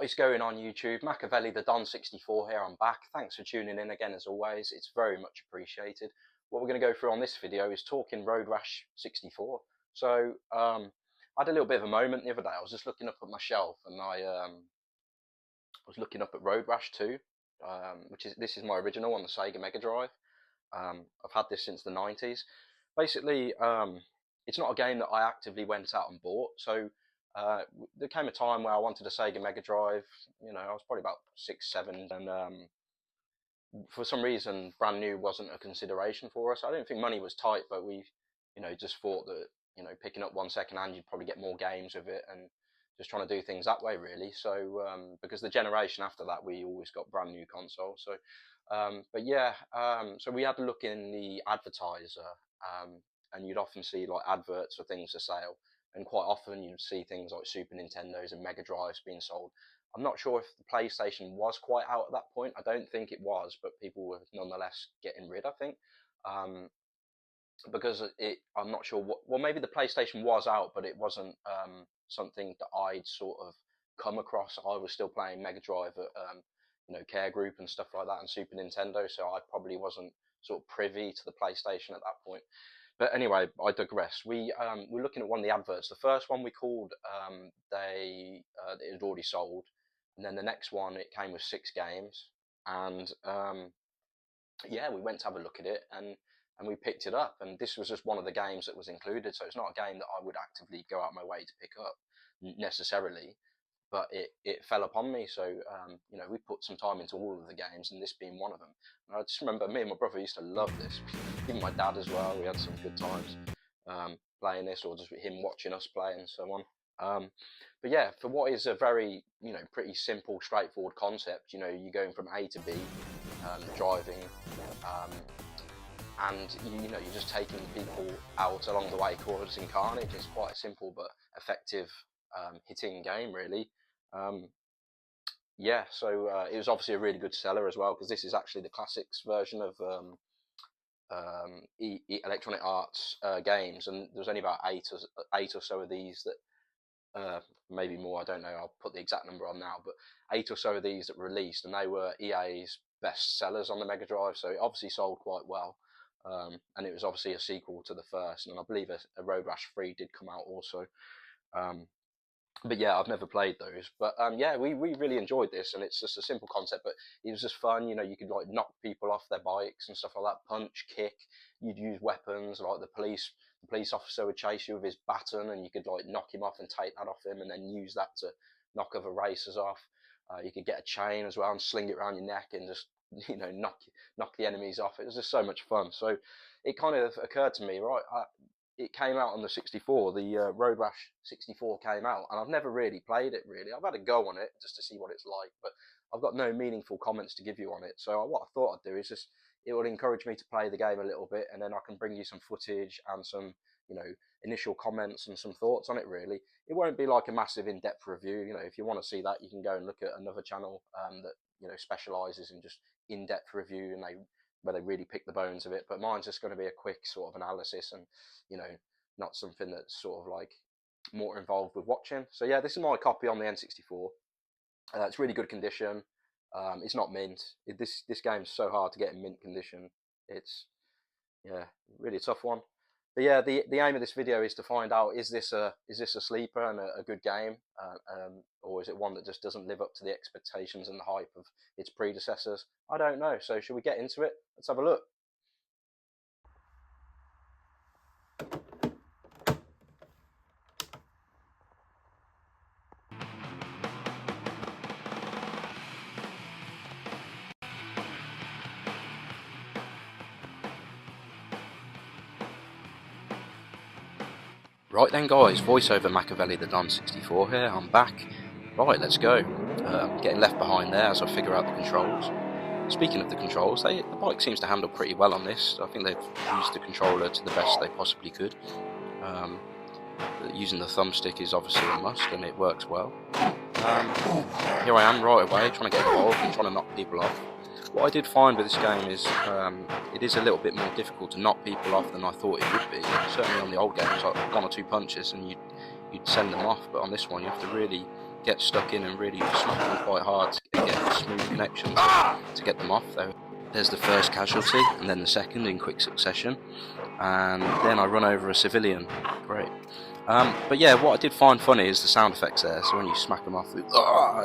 What is going on YouTube? Machiavelli the Don 64 here, I'm back. Thanks for tuning in again as always, it's very much appreciated. What we're going to go through on this video is talking Road Rash 64. So I had a little bit of a moment the other day. I was just looking up at my shelf and I was looking up at Road Rash 2, this is my original on the Sega Mega Drive. I've had this since the 90s. Basically, it's not a game that I actively went out and bought, so there came a time where I wanted a Sega Mega Drive. You know, I was probably about 6, 7, and for some reason, brand new wasn't a consideration for us. I don't think money was tight, but we, just thought that, picking up one second hand, you'd probably get more games with it, and just trying to do things that way, really. So, because the generation after that, we always got brand new consoles. So, but yeah, so we had a look in the advertiser, and you'd often see like adverts for things for sale. And quite often you'd see things like Super Nintendos and Mega Drives being sold. I'm not sure if the PlayStation was quite out at that point. I don't think it was, but people were nonetheless getting rid, I think. Because I'm not sure well, maybe the PlayStation was out, but it wasn't something that I'd sort of come across. I was still playing Mega Drive at, Care Group and stuff like that and Super Nintendo, so I probably wasn't sort of privy to the PlayStation at that point. But anyway, I digress. We're looking at one of the adverts. The first one we called, it had already sold, and then the next one it came with 6 games, and yeah, we went to have a look at it, and we picked it up, and this was just one of the games that was included. So it's not a game that I would actively go out my way to pick up necessarily, but it fell upon me. So we put some time into all of the games, and this being one of them. And I just remember me and my brother used to love this, even my dad as well. We had some good times playing this, or just him watching us play and so on. But yeah, for what is a very pretty simple, straightforward concept, you're going from A to B, driving, and you're just taking people out along the way, causing carnage. It's quite a simple but effective hitting game, really. Yeah, so it was obviously a really good seller as well, because this is actually the classics version of Electronic Arts games, and there's only about eight or so of these that, maybe more, I don't know, I'll put the exact number on now, but 8 or so of these that were released, and they were EA's best sellers on the Mega Drive, so it obviously sold quite well. And it was obviously a sequel to the first, and I believe a Road Rash 3 did come out also. But yeah, I've never played those. But yeah, we really enjoyed this, and it's just a simple concept, but it was just fun. You could like knock people off their bikes and stuff like that, punch, kick. You'd use weapons, like the police officer would chase you with his baton, and you could like knock him off and take that off him, and then use that to knock other racers off. You could get a chain as well and sling it around your neck and just knock the enemies off. It was just so much fun. So it kind of occurred to me, right? It came out on the 64. The Road Rash 64 came out, and I've never really played it. Really, I've had a go on it just to see what it's like, but I've got no meaningful comments to give you on it. So what I thought I'd do is just it would encourage me to play the game a little bit, and then I can bring you some footage and some initial comments and some thoughts on it. Really, it won't be like a massive in-depth review. If you want to see that, you can go and look at another channel that specializes in just in-depth review, and where they really pick the bones of it. But mine's just going to be a quick sort of analysis, and not something that's sort of like more involved with watching. So yeah, this is my copy on the N64. It's really good condition. It's not mint. This game's so hard to get in mint condition. It's really a tough one. But yeah, the aim of this video is to find out, is this a sleeper and a good game, or is it one that just doesn't live up to the expectations and the hype of its predecessors? I don't know. So should we get into it? Let's have a look. Right then guys, voiceover Machiavelli the Don 64 here, I'm back. Right, let's go. Getting left behind there as I figure out the controls. Speaking of the controls, the bike seems to handle pretty well on this. I think they've used the controller to the best they possibly could. Using the thumbstick is obviously a must, and it works well. Here I am right away, trying to get involved and trying to knock people off. What I did find with this game is it is a little bit more difficult to knock people off than I thought it would be. Certainly on the old games, like 1 or 2 punches and you'd send them off, but on this one you have to really get stuck in and really smack them quite hard to get a smooth connection to get them off. There's the first casualty, and then the second in quick succession, and then I run over a civilian. Great. But yeah, what I did find funny is the sound effects there. So when you smack them off,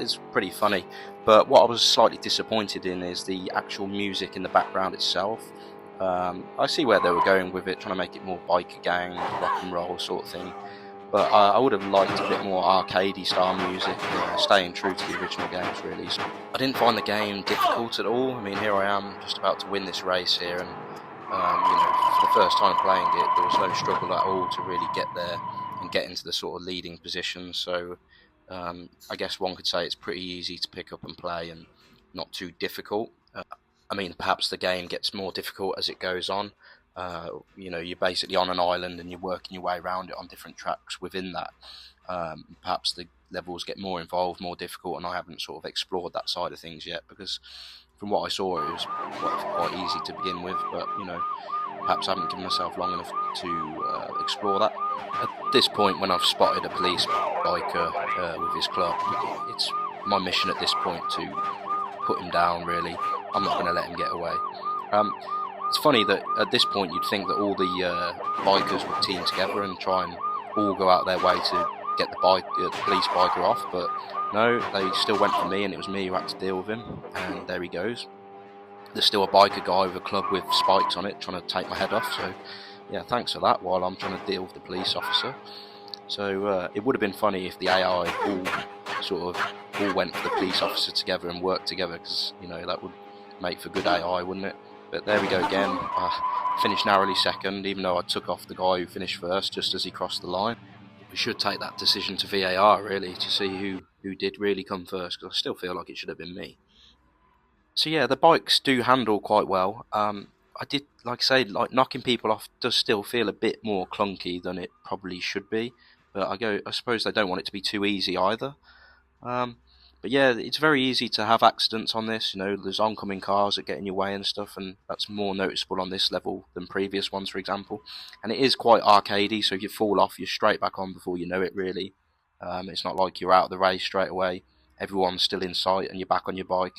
it's pretty funny. But what I was slightly disappointed in is the actual music in the background itself. I see where they were going with it, trying to make it more biker gang, rock and roll sort of thing. But I would have liked a bit more arcadey style music, staying true to the original games really. So I didn't find the game difficult at all. I mean, here I am just about to win this race here, and for the first time playing it, there was no struggle at all to really get there and get into the sort of leading position. So I guess one could say it's pretty easy to pick up and play and not too difficult. I mean, perhaps the game gets more difficult as it goes on. You're basically on an island and you're working your way around it on different tracks within that. Perhaps the levels get more involved, more difficult, and I haven't sort of explored that side of things yet, because from what I saw it was quite easy to begin with, but perhaps I haven't given myself long enough to explore that. At this point, when I've spotted a police biker with his club, it's my mission at this point to put him down really. I'm not going to let him get away. It's funny that at this point you'd think that all the bikers would team together and try and all go out their way to get the police biker off, but no, they still went for me, and it was me who had to deal with him, and there he goes. There's still a biker guy with a club with spikes on it trying to take my head off, so yeah, thanks for that while I'm trying to deal with the police officer. So it would have been funny if the AI all went for the police officer together and worked together, because that would make for good AI, wouldn't it? But there we go again. Finished narrowly second, even though I took off the guy who finished first just as he crossed the line. We should take that decision to VAR really to see who did really come first, because I still feel like it should have been me. So yeah, the bikes do handle quite well. I did, like I say, like knocking people off does still feel a bit more clunky than it probably should be. But I suppose they don't want it to be too easy either. But yeah, it's very easy to have accidents on this. There's oncoming cars that get in your way and stuff, and that's more noticeable on this level than previous ones, for example. And it is quite arcadey, so if you fall off, you're straight back on before you know it, really. It's not like you're out of the race straight away. Everyone's still in sight, and you're back on your bike.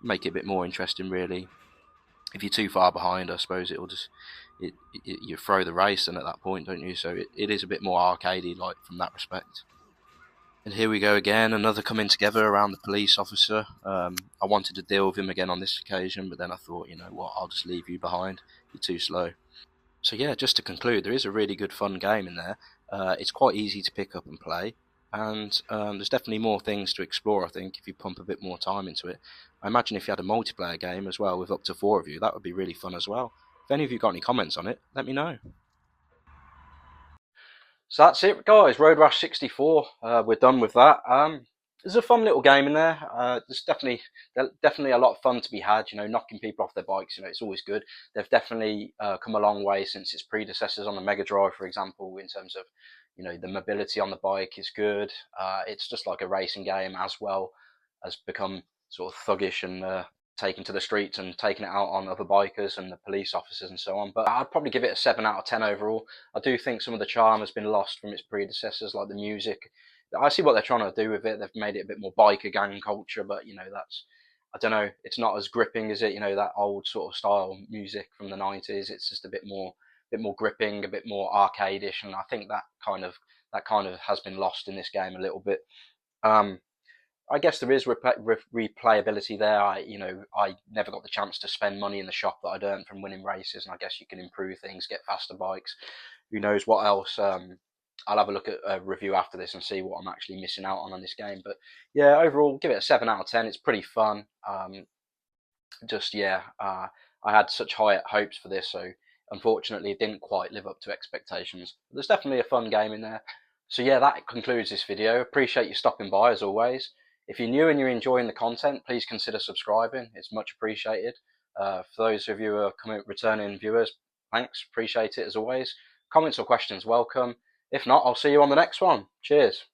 Make it a bit more interesting, really. If you're too far behind, I suppose it'll just you throw the race, and at that point, don't you? So it is a bit more arcadey, like from that respect. And here we go again, another coming together around the police officer. I wanted to deal with him again on this occasion, but then I thought, you know what, I'll just leave you behind. You're too slow. So yeah, just to conclude, there is a really good fun game in there. It's quite easy to pick up and play, and there's definitely more things to explore, I think, if you pump a bit more time into it. I imagine if you had a multiplayer game as well with up to 4 of you, that would be really fun as well. If any of you got any comments on it, let me know. So that's it, guys. Road Rash 64. We're done with that. There's a fun little game in there. There's definitely a lot of fun to be had. Knocking people off their bikes. It's always good. They've definitely come a long way since its predecessors on the Mega Drive, for example, in terms of the mobility on the bike is good. It's just like a racing game, as well as become sort of thuggish and taken to the streets and taking it out on other bikers and the police officers and so on. But I'd probably give it a 7 out of 10 overall. I do think some of the charm has been lost from its predecessors, like the music. I see what they're trying to do with it. They've made it a bit more biker gang culture, but that's, I don't know, it's not as gripping as it, that old sort of style music from the 90s. It's just a bit more gripping, a bit more arcadish, and I think that kind of has been lost in this game a little bit. I guess there is replayability there. I never got the chance to spend money in the shop that I'd earned from winning races, and I guess you can improve things, get faster bikes. Who knows what else? I'll have a look at a review after this and see what I'm actually missing out on this game. But yeah, overall, give it a 7 out of 10. It's pretty fun. I had such high hopes for this, so unfortunately it didn't quite live up to expectations. But there's definitely a fun game in there. So yeah, that concludes this video. Appreciate you stopping by as always. If you're new and you're enjoying the content, please consider subscribing. It's much appreciated. For those of you who are returning viewers, thanks. Appreciate it as always. Comments or questions welcome. If not, I'll see you on the next one. Cheers.